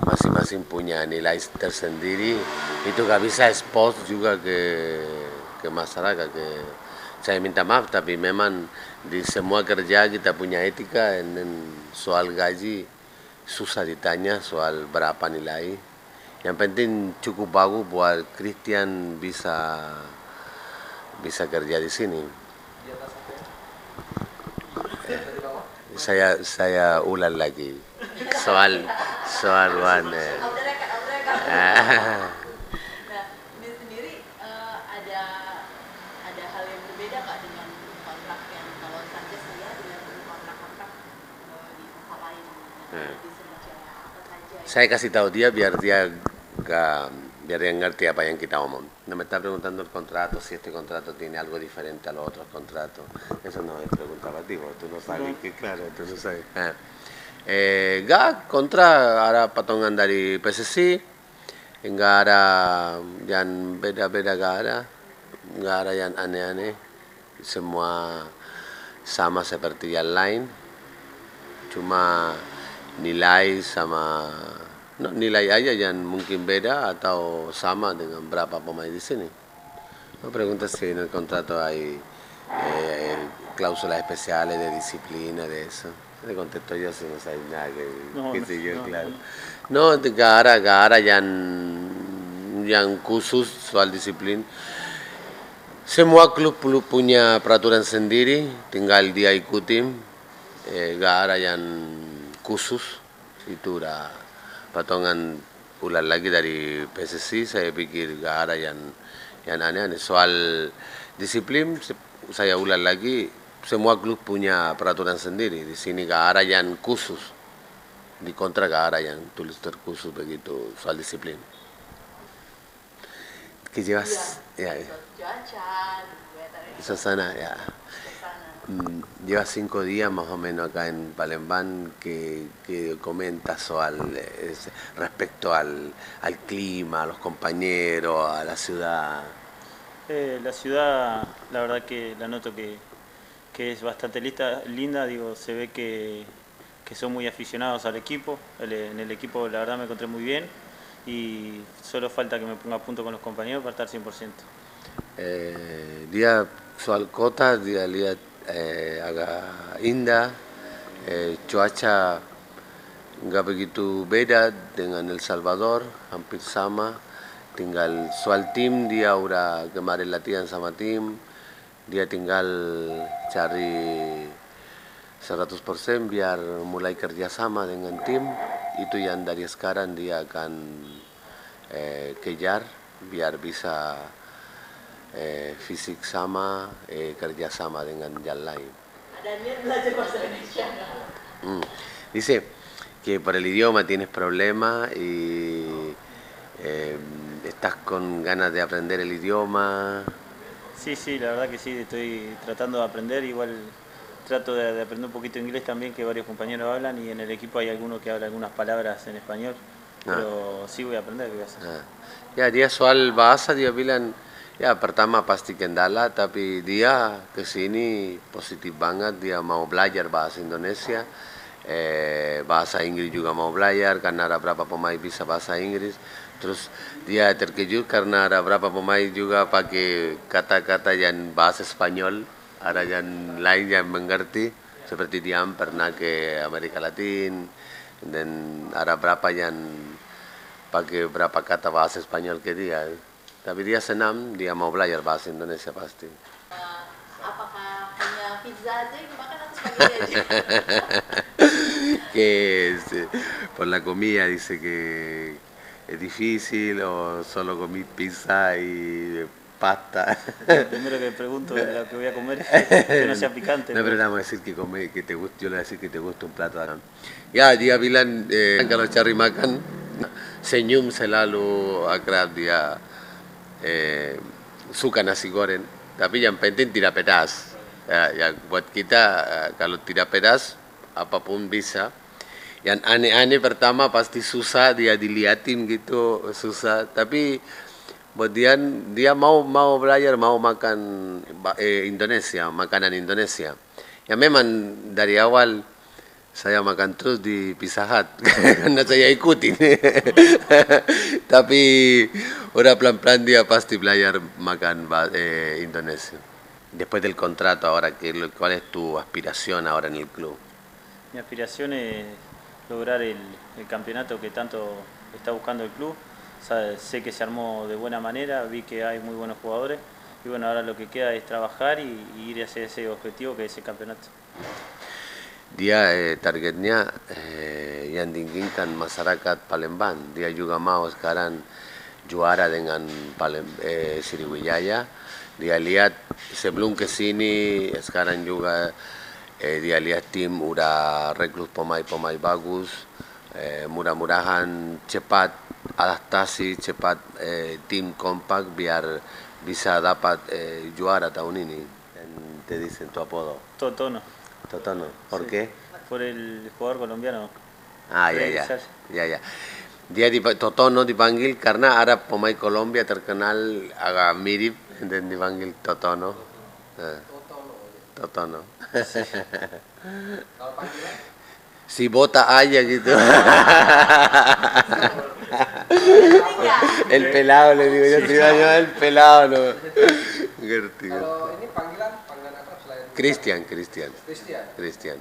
masing-masing punya nilai tersendiri. Itu gak bisa expose juga ke masyarakat. Saya minta maaf, tapi memang di semua kerja kita punya etika. Dan soal gaji susah ditanya soal berapa nilai. Yang penting cukup bagus buat Christian bisa kerja di sini. Saya ulang lagi soal Wan. Nah, ini sendiri ada hal yang berbeda nggak dengan kontrak yang kalau Sanchez lihat dengan kontrak-kontrak di tempat lain di Sriwijaya apa saja? Saya kasih tahu dia biar dia ngerti apa yang kita omong. No me está preguntando el contrato, si este contrato tiene algo diferente a los otros contratos. Eso no me preguntaba a ti, tú no sabes, que claro, tú no sabes. Kontra ada patungan dari PSSI, nggak ada yang beda-beda, nggak ada yang aneh-aneh, semua sama seperti yang lain, cuma nilai sama nilai aja yang mungkin beda atau sama dengan berapa pemain di sini. No preguntas si en el contrato hay cláusulas especiales de disciplina, de eso. Le contesto yo si no sabe nada que sé yo, claro. No, gak ada yang khusus soal disiplin. Semua klub punya peraturan sendiri, tinggal dia ikutin. Gak ada yang khusus, itu udah patungan ulang lagi dari PSSI. Saya pikir gak ada yang aneh-aneh. Soal disiplin saya ulang lagi, semua klub punya peraturan sendiri. Di sini gak ada yang khusus, di kontra gak ada yang tulis terkhusus begitu soal disiplin. ¿Qué llevas? Ya. Susana, ya. Lleva 5 días más o menos acá en Palembang. Que comenta respecto al clima, a los compañeros, a la ciudad. La ciudad, la verdad que la noto que es bastante linda, digo, se ve que son muy aficionados al equipo. En el equipo la verdad me encontré muy bien y solo falta que me ponga a punto con los compañeros para estar 100%. Dia soal kota, dia lihat agak indah, cuaca nggak begitu beda dengan El Salvador, hampir sama. Tinggal soal tim, dia udah kemarin latihan sama tim, dia tinggal cari 100% biar mulai kerjasama dengan tim. Itu yang dari sekarang dia akan kejar biar bisa fisik sama, kerjasama dengan yang lain. Ada niat belajar bahasa Indonesia nggak? Dice que por el idioma tienes problema y estás con ganas de aprender el idioma. Sí, la verdad que sí, estoy tratando de aprender, igual trato de aprender un poquito inglés también, que varios compañeros hablan, y en el equipo hay alguno que habla algunas palabras en español, pero sí voy a aprender, voy a hacer. Ya, dia soal bahasa dia bilang, ya pertama pasti kendala, tapi dia kesini positif banget, dia mau belajar bahasa Indonesia, bahasa Inggris juga mau belajar, karena ada berapa pemain bisa bahasa Inggris. Terus dia terkejut karena ada berapa pemain juga pakai kata-kata yang bahasa Spanyol, ada yang lain yang mengerti, seperti dia pernah ke Amerika Latin, dan ada berapa yang pakai berapa kata bahasa Spanyol ke dia. Tapi dia senang, dia mau belajar bahasa Indonesia pasti. Apakah hanya pizza aja yang dimakan atau spaghetti aja? Que por la comida dice que es difícil o solo comí pizza y pasta. Lo primero que pregunto es lo que voy a comer, que no sea picante. No, pero le vamos a decir que te guste, yo le voy a decir que te gusta un plato. Ya, dia bilang kalau cari makan senyum selalu akrab, dia suka nasi goreng, tapi yang penting tidak pedas. Ya buat kita kalau tidak pedas apapun bisa. Yang aneh-aneh pertama pasti susah, dia diliatin gitu susah, tapi buat dia mau belajar, mau makan Indonesia, makanan Indonesia. Ya memang dari awal Saya makan terus di Pizza Hut karena saya ikutin. Tapi udah pelan-pelan dia pasti belajar makan Indonesia. Después del contrato ahora, ¿cuál es tu aspiración ahora en el club? Mi aspiración es lograr el campeonato que tanto está buscando el club. Sé que se armó de buena manera, vi que hay muy buenos jugadores y bueno, ahora lo que queda es trabajar y ir hacia ese objetivo que es el campeonato. Dia targetnya yang diinginkan masyarakat Palembang. Dia juga mau sekarang juara dengan Sriwijaya. Dia lihat sebelum ke sini, sekarang juga dia lihat tim udah rekrut pemain-pemain bagus. Mudah-mudahan cepat adaptasi, cepat tim kompak biar bisa dapat juara tahun ini. Dan te dicen tu apodo. Totono. Totono, ¿por qué? Por el jugador colombiano. Ah, ya. Dia Totono dipanggil karena ada pemain Kolombia terkenal agak mirip dan dipanggil Totono. Totono. Si bota aja gitu. El pelado le digo yo, te iba a llamar el pelado, no. Kalau ini panggilan apa selain Christian. Christian? Christian.